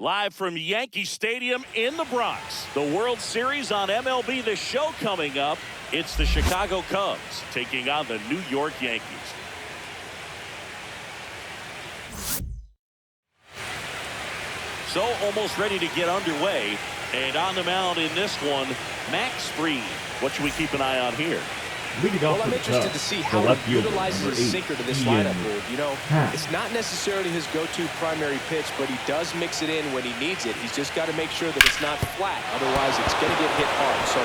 Live from Yankee Stadium in the Bronx. The World Series on MLB The Show coming up. It's the Chicago Cubs taking on the New York Yankees. So almost ready to get underway. And on the mound in this one, Max Fried. What should we keep an eye on here? Well, I'm interested to see how he utilizes his sinker to this lineup, Boog. You know, it's not necessarily his go-to primary pitch, but he does mix it in when he needs it. He's just got to make sure that it's not flat. Otherwise, it's going to get hit hard. So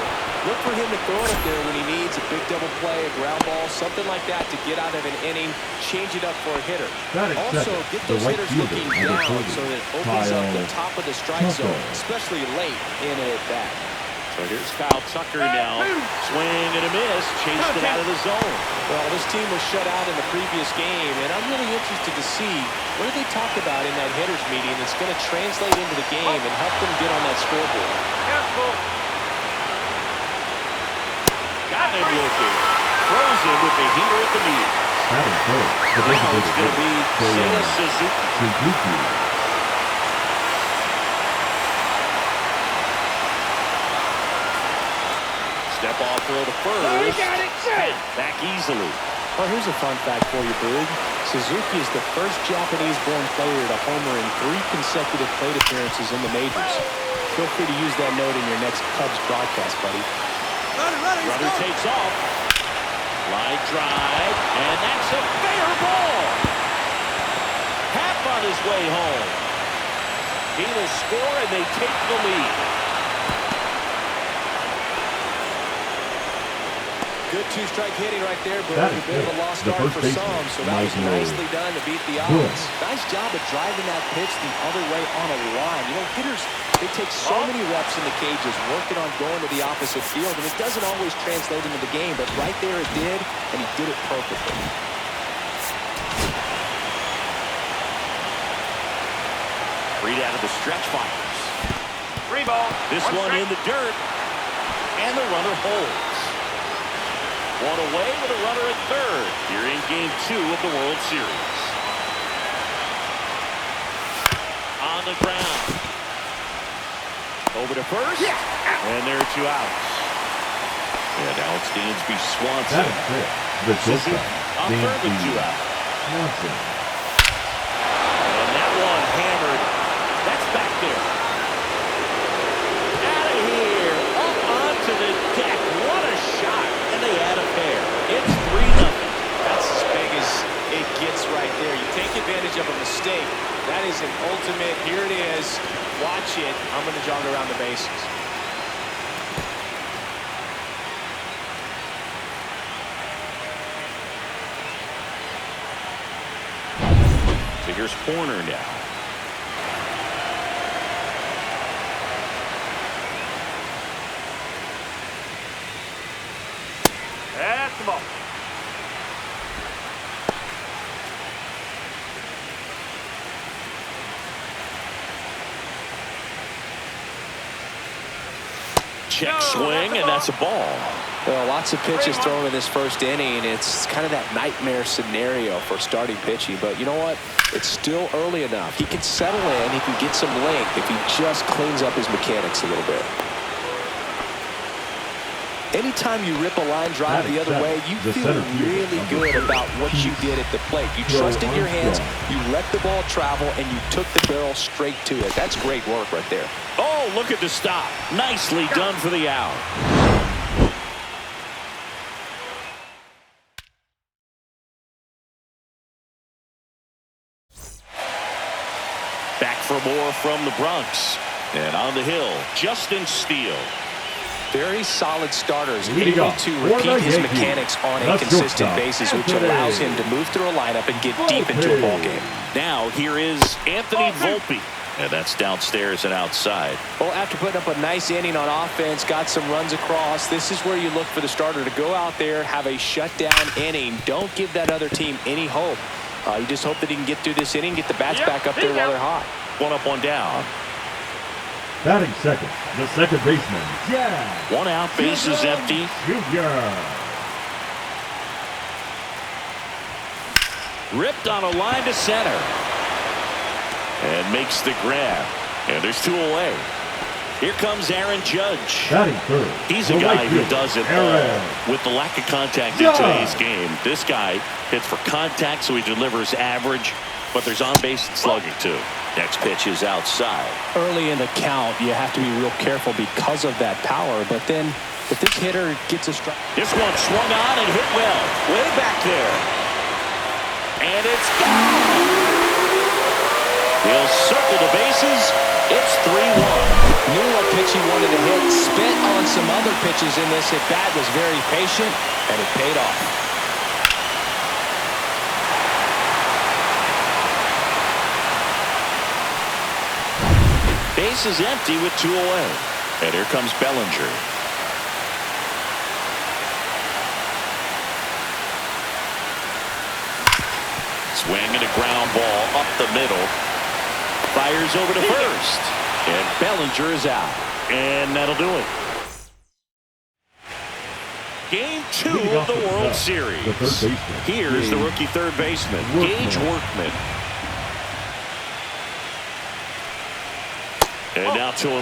look for him to throw it up there when he needs a big double play, a ground ball, something like that to get out of an inning, change it up for a hitter. Also, get those hitters looking down so that it opens up the top of the strike zone, especially late in an at-bat. So here's Kyle Tucker now. Swing and a miss. Chased it out of the zone. Well, this team was shut out in the previous game, and I'm really interested to see what do they talk about in that hitters meeting that's going to translate into the game and help them get on that scoreboard. Got him looking. Throws him with the heater at the knee. It's going to be Seiya Suzuki. Step off throw to first. Oh, he got it. Back easily. Well, here's a fun fact for you, Boog. Suzuki is the first Japanese-born player to homer in 3 consecutive plate appearances in the majors. Feel free to use that note in your next Cubs broadcast, buddy. Runner takes off. Line drive, and that's a fair ball. Half on his way home. He will score, and they take the lead. Good two-strike hitting right there, but a bit of a lost start for some, so that was nicely done to beat the odds. Nice job of driving that pitch the other way on a line. You know, hitters, they take so many reps in the cages working on going to the opposite field, and it doesn't always translate into the game, but right there it did, and he did it perfectly. Fried out of the stretch fires. Free ball. This one in the dirt, and the runner holds. One away with a runner at third. Here in Game 2 of the World Series. On the ground. Over to first. And there are 2 outs. And now it's Dansby Swanson. Suzuki on third with 2 outs. And that one hammered. That's back there. Out of here. Up onto the deck. What a shot. And they add a pair. It's 3-0. That's as big as it gets right there. You take advantage of a mistake. That is an ultimate. Here it is. Watch it. I'm going to jog around the bases. So here's Horner now. That's the ball. Check swing, and that's a ball. Well, lots of pitches thrown in this first inning. It's kind of that nightmare scenario for starting pitching. But you know what? It's still early enough. He can settle in. He can get some length if he just cleans up his mechanics a little bit. Anytime you rip a line drive the other way, you feel really good about what you did at the plate. You trusted your hands, you let the ball travel, and you took the barrel straight to it. That's great work right there. Oh, look at the stop. Nicely done for the out. Back for more from the Bronx. And on the hill, Justin Steele. Very solid starters, able to repeat his mechanics on a consistent basis, which allows him to move through a lineup and get deep into a ball game. Now here is Anthony Volpe. And that's downstairs and outside. Well, after putting up a nice inning on offense, got some runs across, this is where you look for the starter to go out there, have a shutdown inning. Don't give that other team any hope. You just hope that he can get through this inning, get the bats back up there while they're hot. One up, one down. Batting second, the second baseman, One out, bases empty. Ripped on a line to center. And makes the grab. And there's 2 away. Here comes Aaron Judge. Batting third. He's a guy who does it all. With the lack of contact in today's game, this guy hits for contact, so he delivers average, but there's on-base and slugging too. Next pitch is outside. Early in the count, you have to be real careful because of that power, but then if this hitter gets a strike. This one swung on and hit well. Way back there. And it's gone. He'll circle the bases. It's 3-1. Knew what pitch he wanted to hit. Spent on some other pitches in this at-bat. Was very patient, and it paid off. Base is empty with 2 away. And here comes Bellinger. Swinging a ground ball up the middle. Fires over to first. And Bellinger is out. And that'll do it. Game 2 of the World Series. Here's the rookie third baseman, Gage Workman. And now 2-1. 2-1.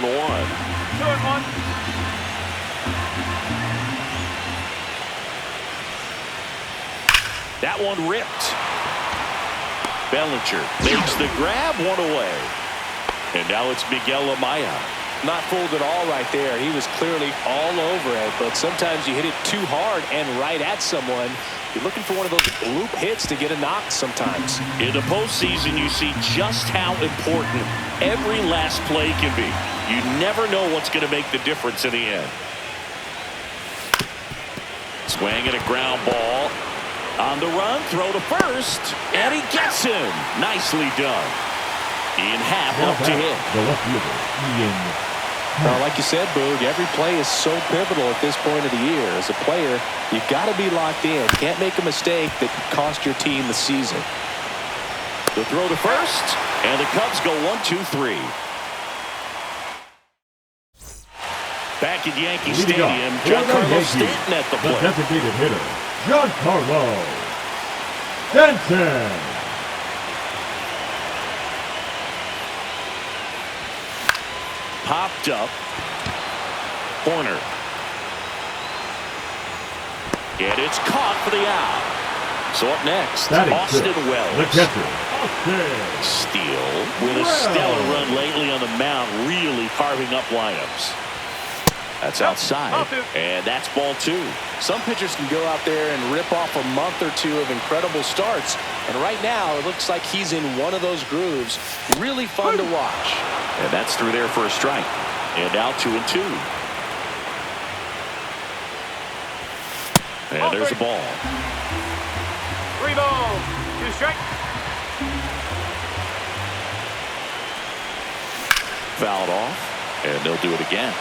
That one ripped. Bellinger makes the grab, 1 away. And now it's Miguel Amaya. Not fooled at all right there. He was clearly all over it, but sometimes you hit it too hard and right at someone. You're looking for one of those loop hits to get a knock sometimes. In the postseason, you see just how important every last play can be. You never know what's going to make the difference in the end. Swing and a ground ball. On the run, throw to first, and he gets him. Nicely done. Ian Happ up to hit. The left fielder, Ian. Well, like you said, Boog, every play is so pivotal at this point of the year. As a player, you've got to be locked in. Can't make a mistake that could cost your team the season. The throw to first, and the Cubs go 1-2-3. Back at Yankee Stadium, Giancarlo Stanton at the plate. The designated hitter, Giancarlo Stanton. Popped up. Corner. And it's caught for the out. So up next, Austin Wells. The catcher, Austin. Steele with a stellar run lately on the mound, really carving up lineups. That's outside, and that's ball 2. Some pitchers can go out there and rip off a month or 2 of incredible starts, and right now it looks like he's in one of those grooves. Really fun to watch. And that's through there for a strike. And now 2-2. And there's a ball. 3 balls. 2 strikes. Fouled off, and they'll do it again.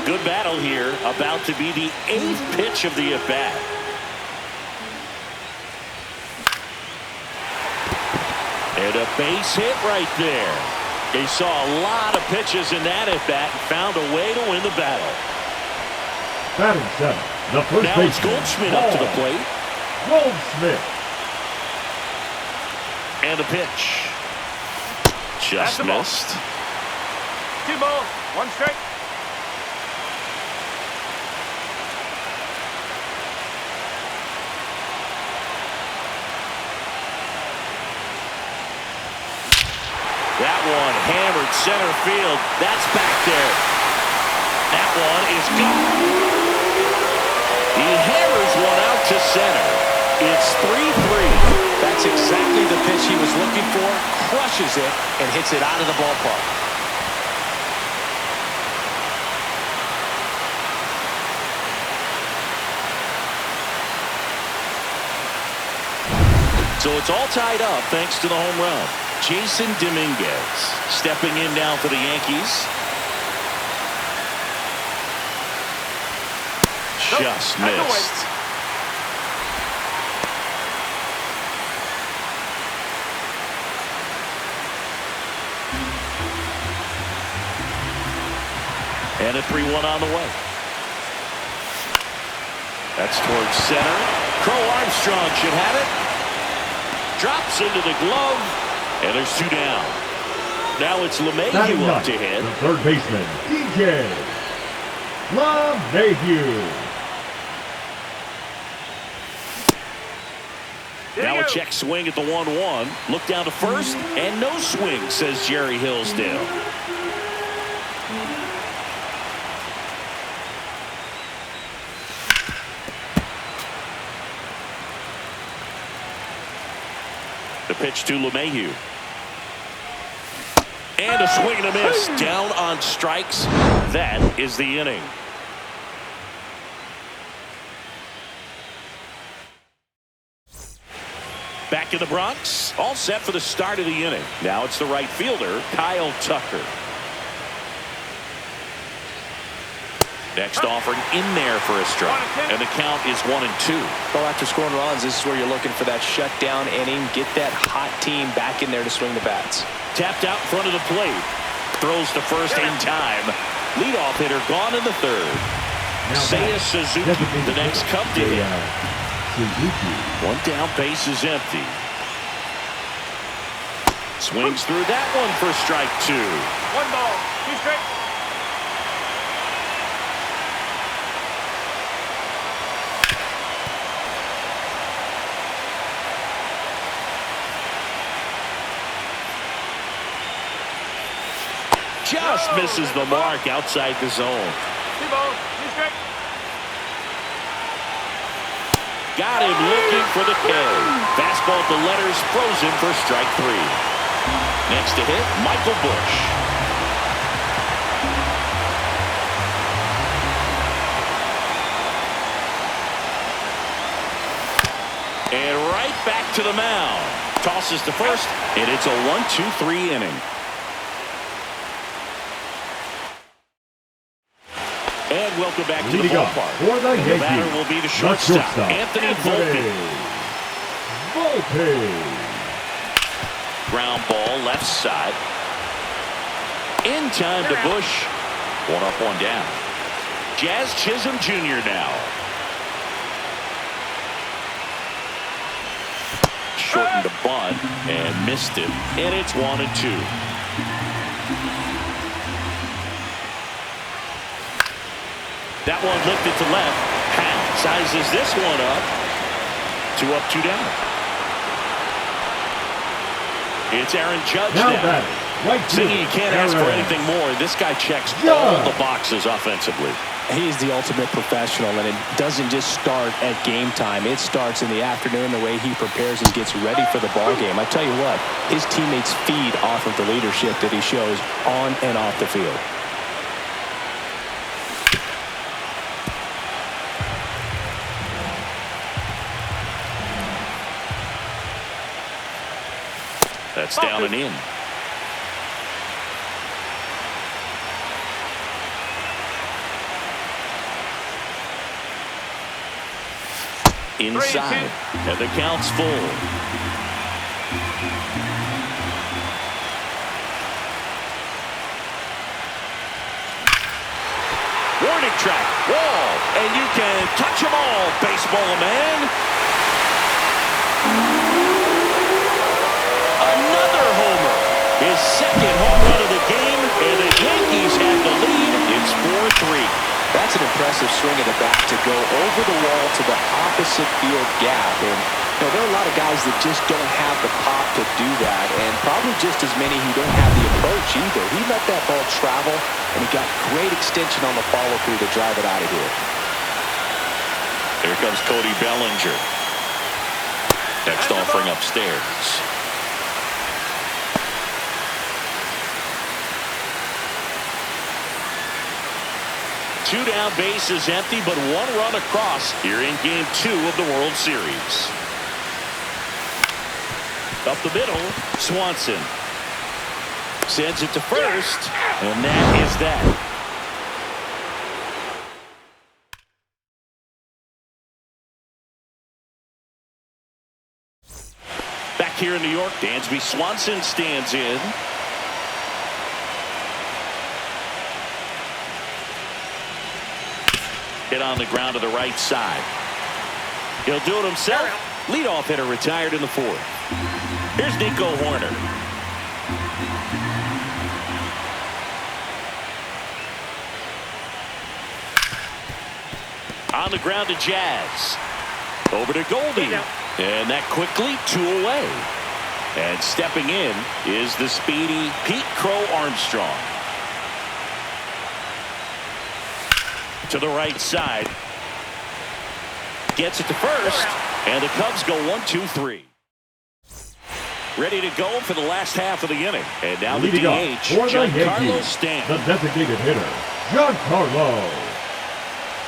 Good battle here, about to be the 8th pitch of the at-bat. And a base hit right there. They saw a lot of pitches in that at-bat and found a way to win the battle. Batting 7, the first now it's Goldschmidt up to the plate. Goldschmidt. And a pitch. Just missed. 2 balls. 1 strike. That one hammered center field. That's back there. That one is gone. He hammers one out to center. It's 3-3. That's exactly the pitch he was looking for. Crushes it and hits it out of the ballpark. So it's all tied up thanks to the home run. Jason Dominguez stepping in now for the Yankees. Just missed. And a 3-1 on the way. That's towards center. Crow Armstrong should have it. Drops into the glove. And there's 2 down. Now it's LeMahieu up to hit. The third baseman, DJ LeMahieu. Now a check swing at the 1-1. Look down to first, and no swing, says Jerry Hillsdale. The pitch to LeMahieu. And a swing and a miss. Down on strikes. That is the inning. Back in the Bronx, all set for the start of the inning. Now it's the right fielder, Kyle Tucker. Next offering in there for a strike. And the count is 1-2. Well, after scoring runs, this is where you're looking for that shutdown inning. Get that hot team back in there to swing the bats. Tapped out in front of the plate. Throws to first in time. Leadoff hitter gone in the third. Seiya Suzuki, the next Cub to hit. One down, base is empty. Swings through that one for strike 2. 1 ball, 2 strikes. Just misses the mark outside the zone. 2 balls, 2 strikes. Got him looking for the K. Fastball at the letters, frozen for strike 3. Next to hit, Michael Busch. And right back to the mound. Tosses to first, and it's a 1-2-3 inning. And welcome back to the ballpark. For the Yankees, batter will be the shortstop, Anthony Volpe. Ground ball left side. In time to Busch. 1 up, 1 down. Jazz Chisholm Jr. now. Shortened a bunt and missed it. And it's 1-2. That one lifted to left. Hack sizes this one up. 2 up, 2 down. It's Aaron Judge now. Saying you can't ask for anything more. This guy checks all the boxes offensively. He is the ultimate professional, and it doesn't just start at game time. It starts in the afternoon, the way he prepares and gets ready for the ball game. I tell you what, his teammates feed off of the leadership that he shows on and off the field. That's down and in. Inside, and the count's full. Warning track, wall, and you can touch them all, baseball man. Another homer. His second home run of the game, and the Yankees have the lead. It's 4-3. That's an impressive swing of the bat to go over the wall to the opposite field gap. And there are a lot of guys that just don't have the pop to do that, and probably just as many who don't have the approach either. He let that ball travel, and he got great extension on the follow-through to drive it out of here. Here comes Cody Bellinger. Next offering upstairs. Two down, base is empty, but 1 run across here in Game 2 of the World Series. Up the middle, Swanson sends it to first, and that is that. Back here in New York, Dansby Swanson stands in. Hit on the ground to the right side. He'll do it himself. Leadoff hitter retired in the fourth. Here's Nico Horner. On the ground to Jazz. Over to Goldie. And that quickly 2 away. And stepping in is the speedy Pete Crow Armstrong. To the right side. Gets it to first. And the Cubs go 1-2-3. Ready to go for the last half of the inning. And now the DH, Giancarlo Stanton. The designated hitter, Giancarlo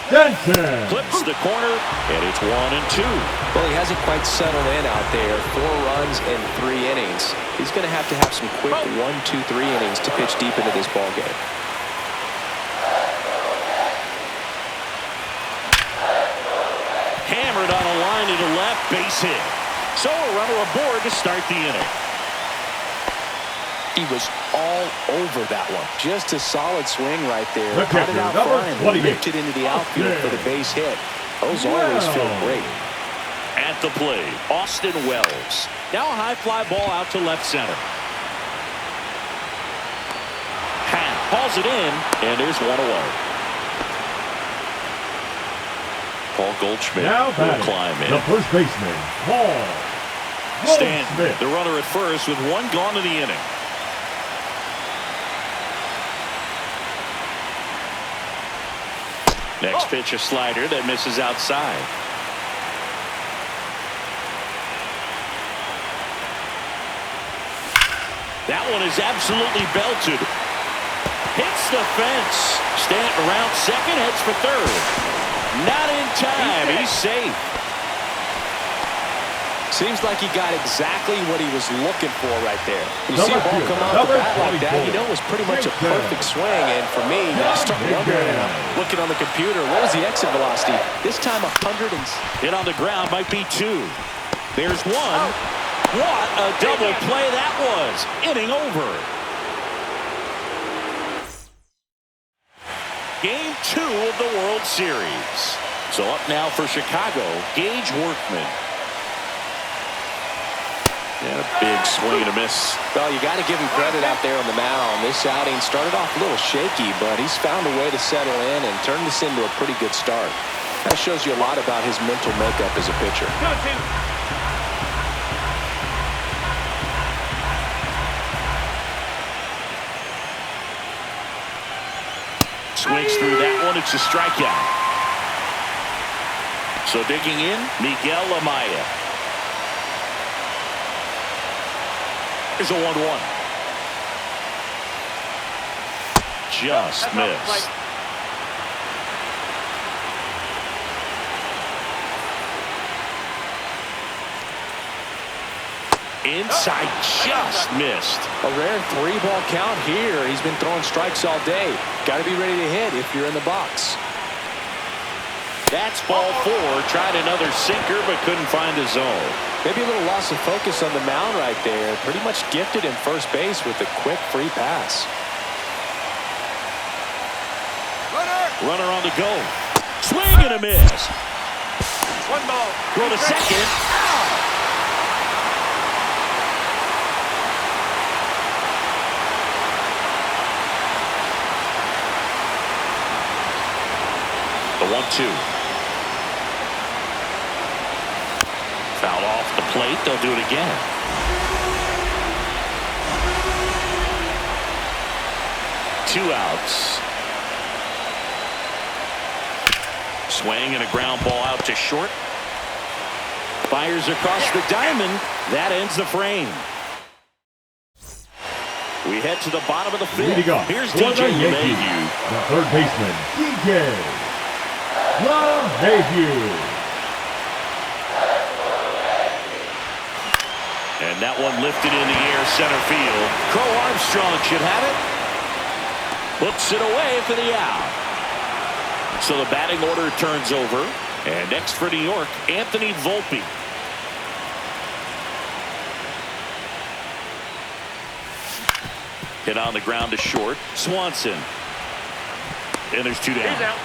Stanton. Clips the corner, and it's 1-2. Well, he hasn't quite settled in out there. 4 runs in 3 innings. He's going to have some quick 1, 2, 3 innings to pitch deep into this ball game. Hammered on a line to the left, base hit. So a runner aboard to start the inning. He was all over that one. Just a solid swing right there. The Cut it out fine. 28. Ripped it into the outfield for the base hit. Those always feel great. At the plate, Austin Wells. Now a high fly ball out to left center. Happ hauls it in, and there's 1 away. Paul Goldschmidt will climb in. The first baseman, Paul Stanton, Goldschmidt. the runner at first with 1 gone in the inning. Next pitch, a slider that misses outside. That one is absolutely belted. Hits the fence. Stanton around second, heads for third. Not in time. He's safe. Seems like he got exactly what he was looking for right there. When you see a ball come off the Number bat like that, you know it was pretty much a perfect swing. And for me, I start wondering, looking on the computer, what was the exit velocity? This time 100 and... Hit on the ground might be 2. There's 1. What a double play that was. Inning over. Game 2 of the World Series. So up now for Chicago, Gage Workman. And a big swing and a miss. Well, you got to give him credit out there on the mound. This outing started off a little shaky, but he's found a way to settle in and turn this into a pretty good start. That shows you a lot about his mental makeup as a pitcher. Swings through that one. It's a strikeout. So digging in, Miguel Amaya. Here's a 1-1. Just missed. Inside, just missed. A rare 3-ball count here. He's been throwing strikes all day. Got to be ready to hit if you're in the box. That's ball 4. Tried another sinker, but couldn't find the zone. Maybe a little loss of focus on the mound right there. Pretty much gifted in first base with a quick free pass. Runner on the go. Swing and a miss. 1 ball. Go to second. The 1-2. Foul off the plate. They'll do it again. Two outs. Swing and a ground ball out to short. Fires across the diamond. That ends the frame. We head to the bottom of the fifth. Here's DJ LeMahieu. The third baseman, DJ LeMahieu. And that one lifted in the air center field. Crow Armstrong should have it. Puts it away for the out. So the batting order turns over. And next for New York, Anthony Volpe. Hit on the ground to short. Swanson. And there's 2 down.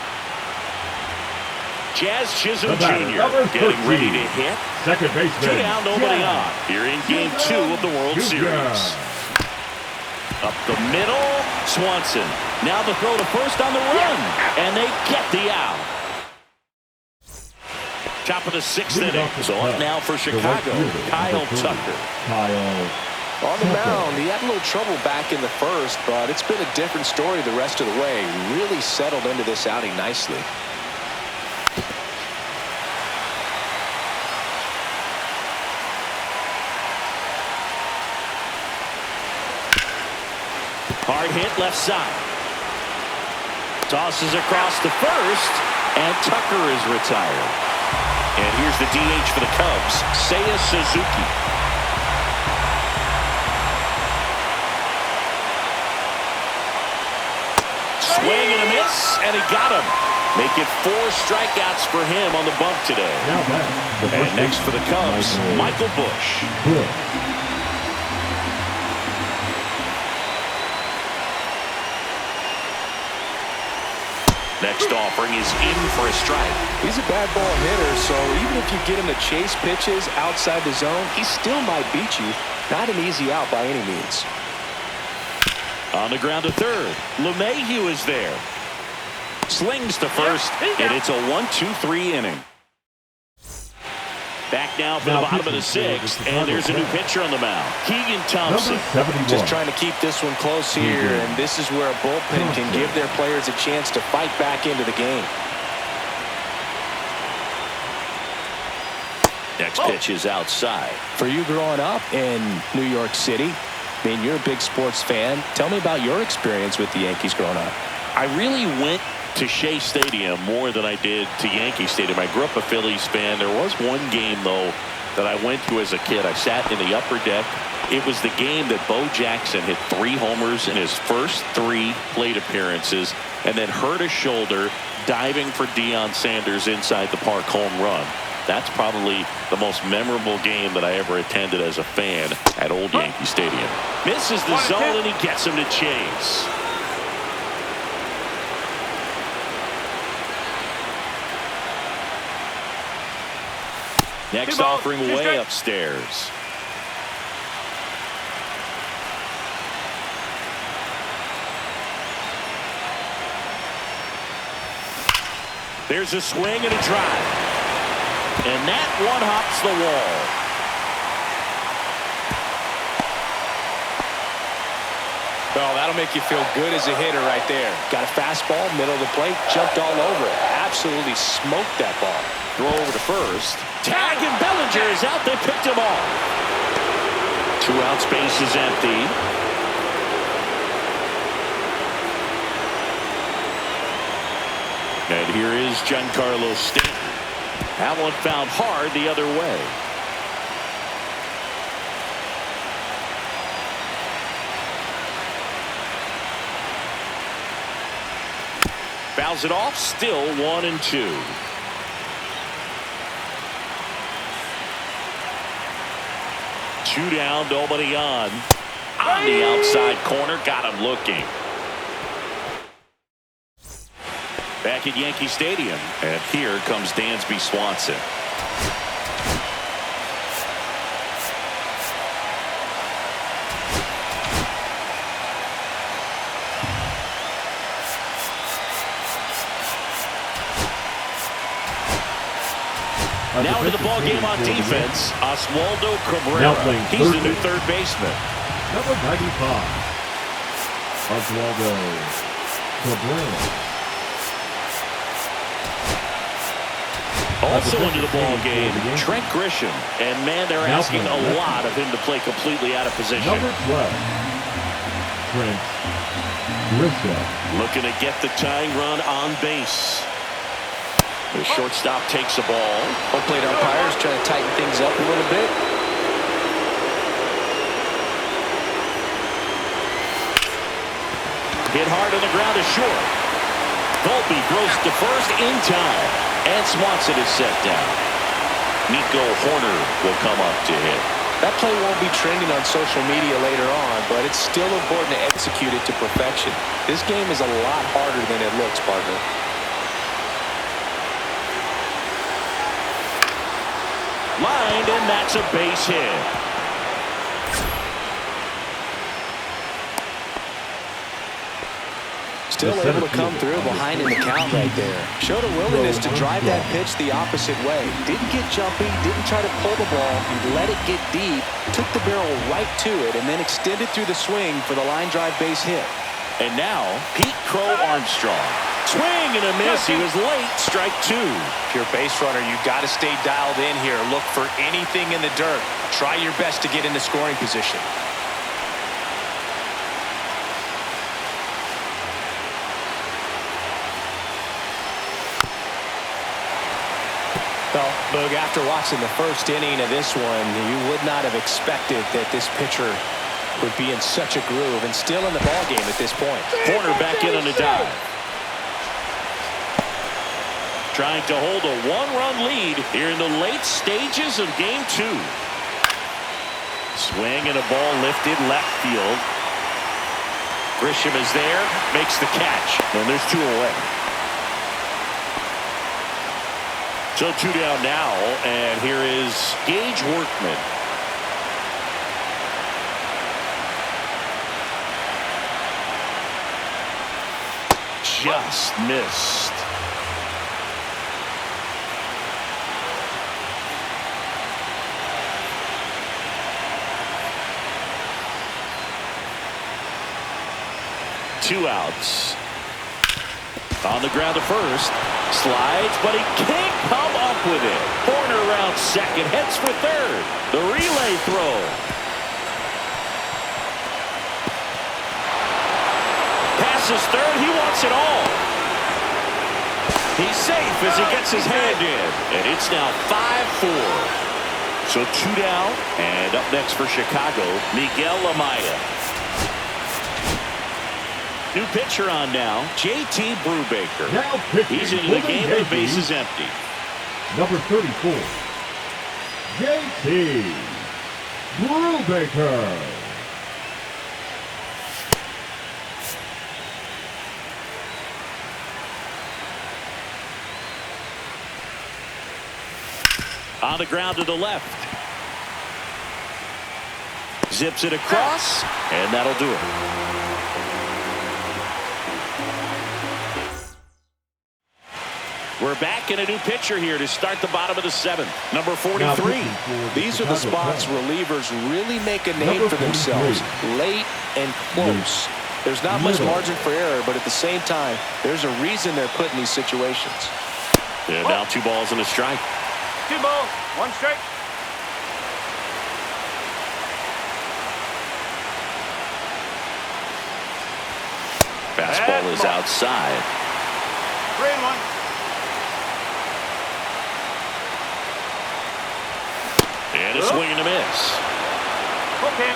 Jazz Chisholm The batter, Jr. number getting 13. ready to hit. Second baseman. 2 down, nobody Jazz. on. Here in game 2 of the World Series. Up the middle, Swanson. Now the throw to first on the run, and they get the out. Top of the 6th inning. So up now for Chicago, Kyle Tucker. On the mound, he had a little trouble back in the first, but it's been a different story the rest of the way. Really settled into this outing nicely. Hard hit left side. Tosses across to first, and Tucker is retired. And here's the DH for the Cubs, Seiya Suzuki. Swing and a miss, and he got him. Make it 4 strikeouts for him on the bump today. And next for the Cubs, Michael Busch. Next offering is in for a strike. He's a bad ball hitter, so even if you get him to chase pitches outside the zone, he still might beat you. Not an easy out by any means. On the ground to third, LeMahieu is there. Slings to first, and it's a 1-2-3 inning. Back now for the bottom of the 6th, and there's a new pitcher on the mound, Keegan Thompson. Just trying to keep this one close here, and this is where a bullpen can give their players a chance to fight back into the game. Next pitch is outside. For you growing up in New York City, I mean, you're a big sports fan. Tell me about your experience with the Yankees growing up. I really went to Shea Stadium more than I did to Yankee Stadium. I grew up a Phillies fan. There was one game, though, that I went to as a kid. I sat in the upper deck. It was the game that Bo Jackson hit 3 homers in his first 3 plate appearances and then hurt his shoulder diving for Deion Sanders inside the park home run. That's probably the most memorable game that I ever attended as a fan at Old Yankee Stadium. Misses the zone, and he gets him to chase. Next offering way upstairs. There's a swing and a drive. And that one hops the wall. Well, that'll make you feel good as a hitter right there. Got a fastball, middle of the plate, jumped all over it. Absolutely smoked that ball. Throw over to first. Tag, and Bellinger is out. They picked him off. 2 out, space is empty. And here is Giancarlo Stanton. That one found hard the other way. Fouls it off, still 1-2. Two down, nobody on. On the outside corner, got him looking. Back at Yankee Stadium, and here comes Dansby Swanson. Now into the ball game on defense, Oswaldo Cabrera. He's the new third baseman. Number 95, Oswaldo Cabrera. Also into the ball game, Trent Grisham. And man, they're asking a lot of him to play completely out of position. Number 12, Trent Grisham. Looking to get the tying run on base. The shortstop takes the ball. Home plate umpires trying to tighten things up a little bit. Hit hard on the ground is short. Volpe throws to first in time. And Swanson is set down. Nico Horner will come up to hit. That play won't be trending on social media later on, but it's still important to execute it to perfection. This game is a lot harder than it looks, partner. Lined, and that's a base hit. Still able to come through behind in the count right there. Showed a willingness to drive that pitch the opposite way. Didn't get jumpy, didn't try to pull the ball. He let it get deep, took the barrel right to it, and then extended through the swing for the line drive base hit. And now, Pete Crow Armstrong. Swing and a miss. He was late. Strike two. If you're a base runner, you've got to stay dialed in here. Look for anything in the dirt. Try your best to get into scoring position. Well, Boog, after watching the first inning of this one, you would not have expected that this pitcher would be in such a groove and still in the ballgame at this point. Corner back in on a dive. Trying to hold a one-run lead here in the late stages of game two. Swing and a ball lifted left field. Grisham is there, makes the catch, and there's two away. So two down now, and here is Gage Workman. Just missed. Two outs. On the ground to first. Slides, but he can't come up with it. Corner around second. Heads for third. The relay throw. Passes third. He wants it all. He's safe as he gets his hand in. And it's now 5-4. So two down. And up next for Chicago, Miguel Amaya. New pitcher on now, J.T. Brubaker. Now pitching. He's into the game with the bases empty. Number 34, J.T. Brubaker. On the ground to the left. Zips it across, and that'll do it. We're back in a new pitcher here to start the bottom of the seventh. Number 43. These are the spots relievers really make a name for themselves. Late and close. There's not much margin for error, but at the same time, there's a reason they're put in these situations. And now 2 balls and a strike. 2 balls, 1 strike. Fastball is outside. 3-1. And a swing and a miss. Okay.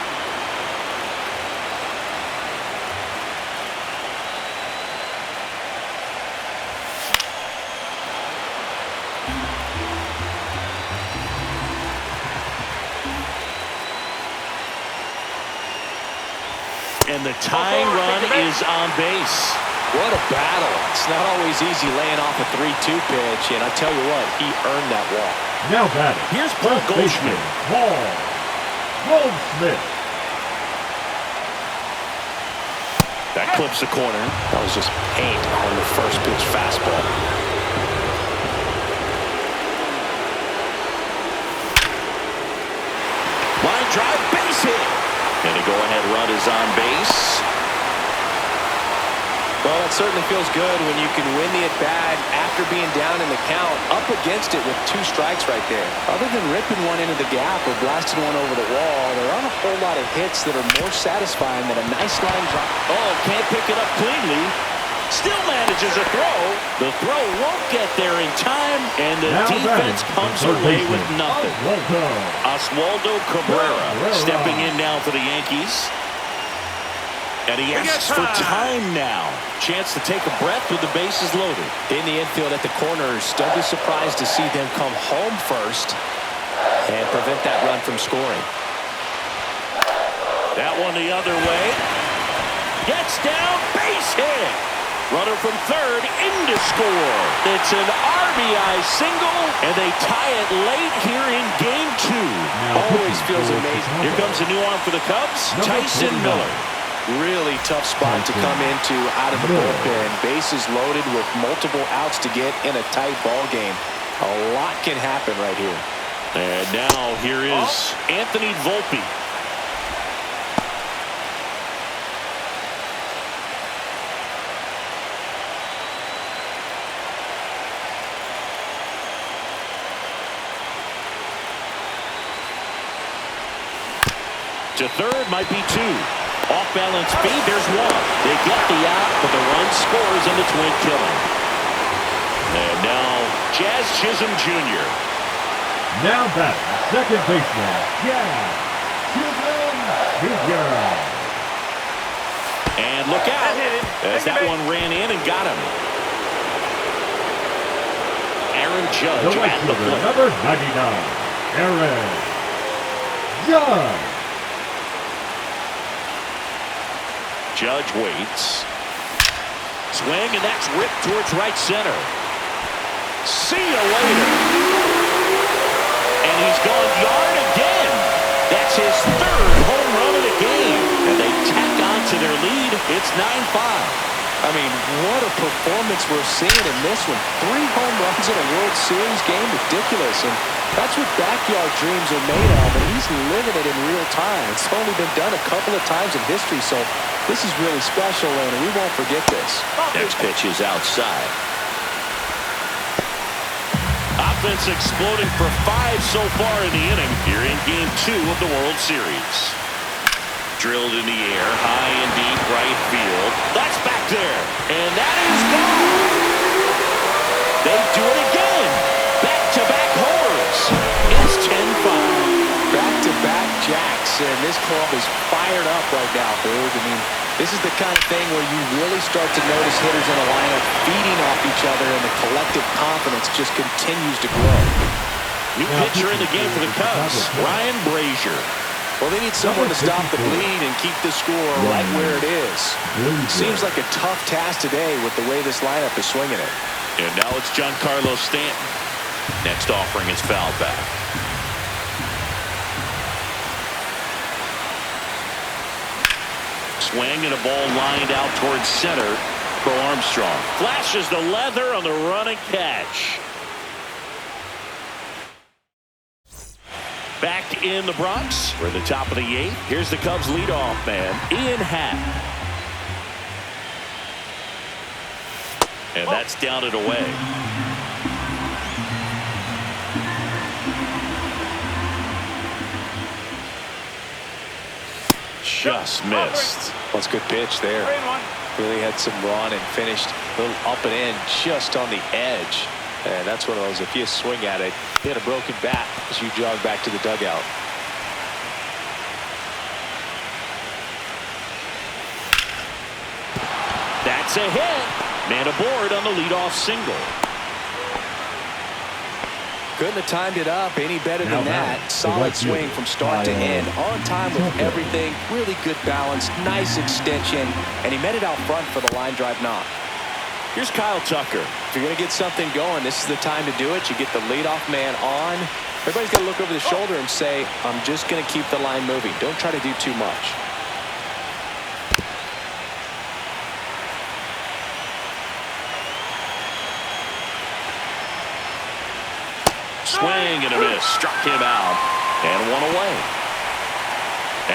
And the tying run is on base. What a battle. It's not always easy laying off a 3-2 pitch, and I tell you what, he earned that walk. Now batting. Here's Paul Goldschmidt. Paul Goldschmidt. That clips the corner. That was just paint on the first pitch fastball. Line drive, base hit. And a go-ahead run is on base. Well, that certainly feels good when you can win the at-bat after being down in the count, up against it with 2 strikes right there. Other than ripping one into the gap or blasting one over the wall, there aren't a whole lot of hits that are more satisfying than a nice line drive. Oh, can't pick it up cleanly. Still manages a throw. The throw won't get there in time, and the defense comes away with nothing. Oswaldo Cabrera stepping in now for the Yankees. And he asks for time now. Chance to take a breath with the bases loaded. In the infield at the corners, don't be surprised to see them come home first and prevent that run from scoring. That one the other way. Gets down, base hit. Runner from third in to score. It's an RBI single, and they tie it late here in game 2. Always feels amazing. Here comes a new arm for the Cubs, Tyson Miller. Really tough spot to come into out of the bullpen. Bases loaded with multiple outs to get in a tight ball game. A lot can happen right here. And now here is Anthony Volpe. To third might be 2. Off-balance speed, there's 1. They get the out, but the run scores in the twin killing. And now, Jazz Chisholm Jr. Now back, second baseman, Jazz Chisholm Jr. And look out, as that one ran in and got him. Aaron Judge The right at the fielder, plate. number 99, Aaron Judge. Judge waits. Swing, and that's ripped towards right center. See you later. And he's gone yard again. That's his 3rd home run of the game. And they tack on to their lead. It's 9-5. I mean, what a performance we're seeing in this one. 3 home runs in a World Series game. Ridiculous. And that's what backyard dreams are made of. And he's living it in real time. It's only been done a couple of times in history. So this is really special, and we won't forget this. Next pitch is outside. Offense exploding for 5 so far in the inning here in game 2 of the World Series. Drilled in the air, high and deep right field. That's back there, and that is gone. They do it again. Back-to-back homers. It's 10-5. Back-to-back jacks, and this club is fired up right now, Boog. I mean, this is the kind of thing where you really start to notice hitters in a lineup feeding off each other, and the collective confidence just continues to grow. New pitcher in the game for the Cubs, Ryan Brazier. Well, they need someone to stop the bleed and keep the score right where it is. Seems like a tough task today with the way this lineup is swinging it. And now it's Giancarlo Stanton. Next offering is foul back. Swing and a ball lined out towards center for Armstrong. Flashes the leather on the run and catch. Back in the Bronx. We're at the top of the 8th. Here's the Cubs leadoff man, Ian Happ. And that's down and away. Just missed. Well, it's a good pitch there. Really had some run and finished a little up and in just on the edge. And that's one of those, if you swing at it, hit a broken bat as you jog back to the dugout. That's a hit. Man aboard on the leadoff single. Couldn't have timed it up any better than that. Solid swing from start to end. On time with everything. Really good balance. Nice extension. And he met it out front for the line drive knock. Here's Kyle Tucker. If you're going to get something going, this is the time to do it. You get the leadoff man on. Everybody's got to look over the shoulder and say, I'm just going to keep the line moving. Don't try to do too much. Swing and a miss. Struck him out. And one away.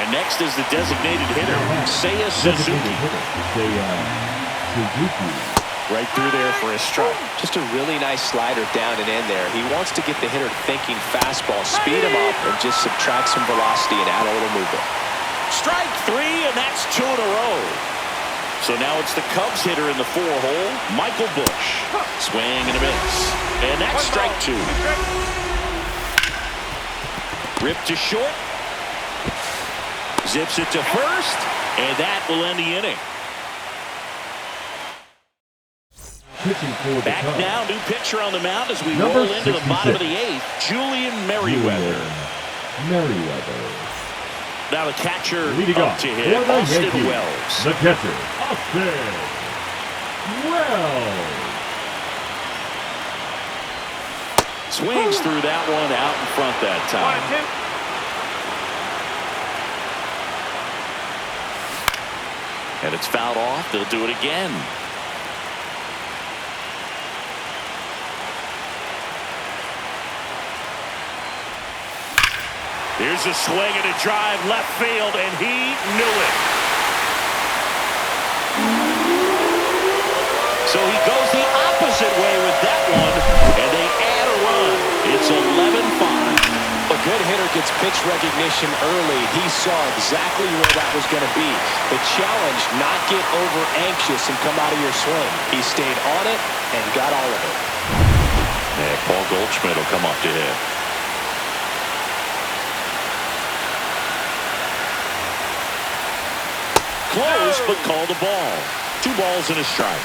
And next is the designated hitter, Seiya Suzuki. Right through there for a strike. Just a really nice slider down and in there. He wants to get the hitter thinking fastball, speed him up, and just subtract some velocity and add a little movement. Strike 3, and that's 2 in a row. So now it's the Cubs hitter in the 4-hole, Michael Busch. Swing and a miss. And that's strike 2. Ripped to short. Zips it to first, and that will end the inning. Back now, new pitcher on the mound as we roll into the bottom of the 8th, Julian Merryweather. Now the catcher leading up off to hit, Austin Yankees, Wells. The catcher, Austin 12. Swings through that one out in front that time. 1 and 2. And it's fouled off. They'll do it again. Here's a swing and a drive left field, and he knew it. So he goes the opposite way with that one, and they add a run. It's 11-5. A good hitter gets pitch recognition early. He saw exactly where that was going to be. The challenge, not get over anxious and come out of your swing. He stayed on it and got all of it. And Paul Goldschmidt will come up to hit. Close, but called a ball. 2 balls and a strike.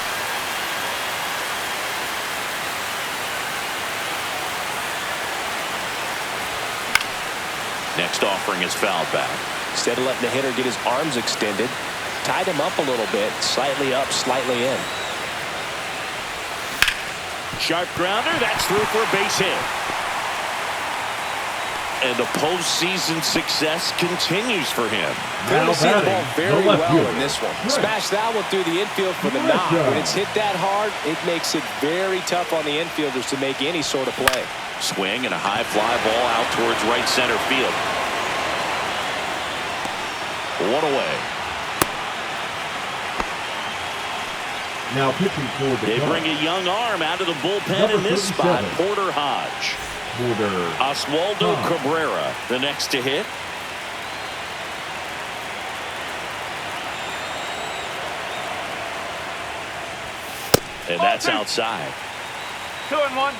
Next offering is fouled back. Instead of letting the hitter get his arms extended, tied him up a little bit, slightly up, slightly in. Sharp grounder, that's through for a base hit. And the postseason success continues for him. They're going to see the ball very well fielder. in this one. Smash that one through the infield for the knock. When it's hit that hard, it makes it very tough on the infielders to make any sort of play. Swing and a high fly ball out towards right center field. 1 away. Now pitching for the They Cubs. bring a young arm out of the bullpen Number in this spot. 37. Porter Hodge. Oswaldo Cabrera, the next to hit. And that's outside. 2 and 1.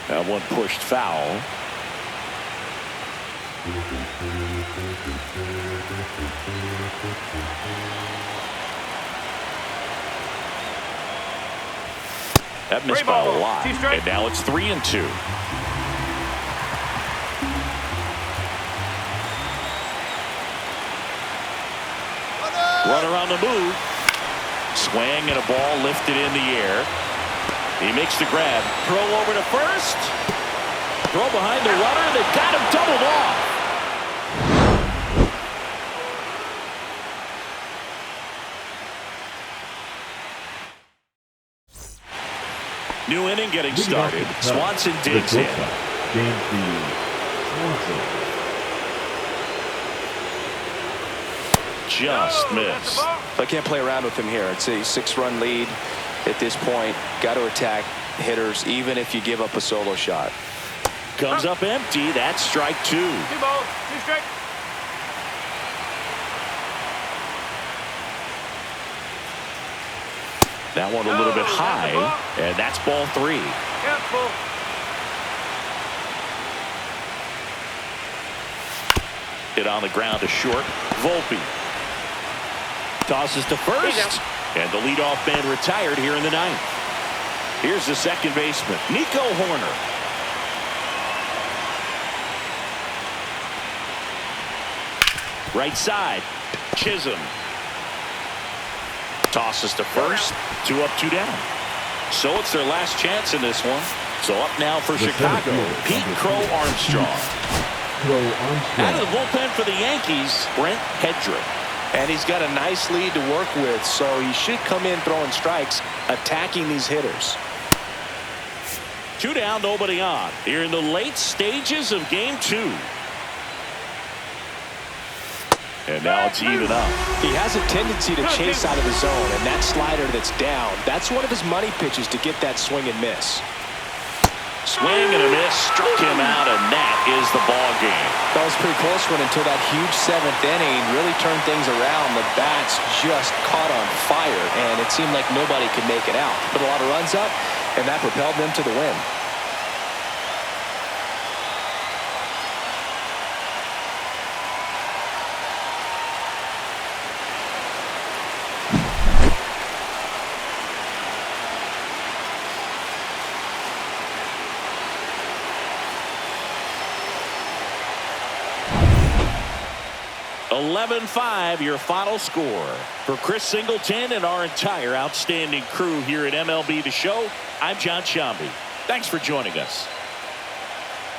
That one pushed foul. That missed by a lot. And now it's 3 and 2. Runner on the move. Swing and a ball lifted in the air. He makes the grab. Throw over to first. Throw behind the runner. They've got him doubled off. New inning getting started. Swanson digs in. Just missed. I can't play around with him here. It's a 6-run lead at this point. Got to attack hitters even if you give up a solo shot. Comes up empty. That's strike 2. 2 balls, 2 strikes. That one a little bit high, and that's ball 3. Careful. Hit on the ground to short. Volpe tosses to first, and the leadoff man retired here in the 9th. Here's the second baseman, Nico Horner. Right side, Chisholm. Tosses to first. 2 up, 2 down. So it's their last chance in this one. So up now for Chicago, Pete Crow Armstrong. Out of the bullpen for the Yankees, Brent Hedrick. And he's got a nice lead to work with, so he should come in throwing strikes, attacking these hitters. 2 down, nobody on. Here in the late stages of game 2. And now it's even up. He has a tendency to chase out of the zone, and that slider that's down, that's one of his money pitches to get that swing and miss. Swing and a miss, struck him out, and that is the ball game. That was a pretty close one until that huge 7th inning really turned things around. The bats just caught on fire, and it seemed like nobody could make it out. Put a lot of runs up, and that propelled them to the win. 11-5, your final score. For Chris Singleton and our entire outstanding crew here at MLB The Show, I'm John Shambi. Thanks for joining us.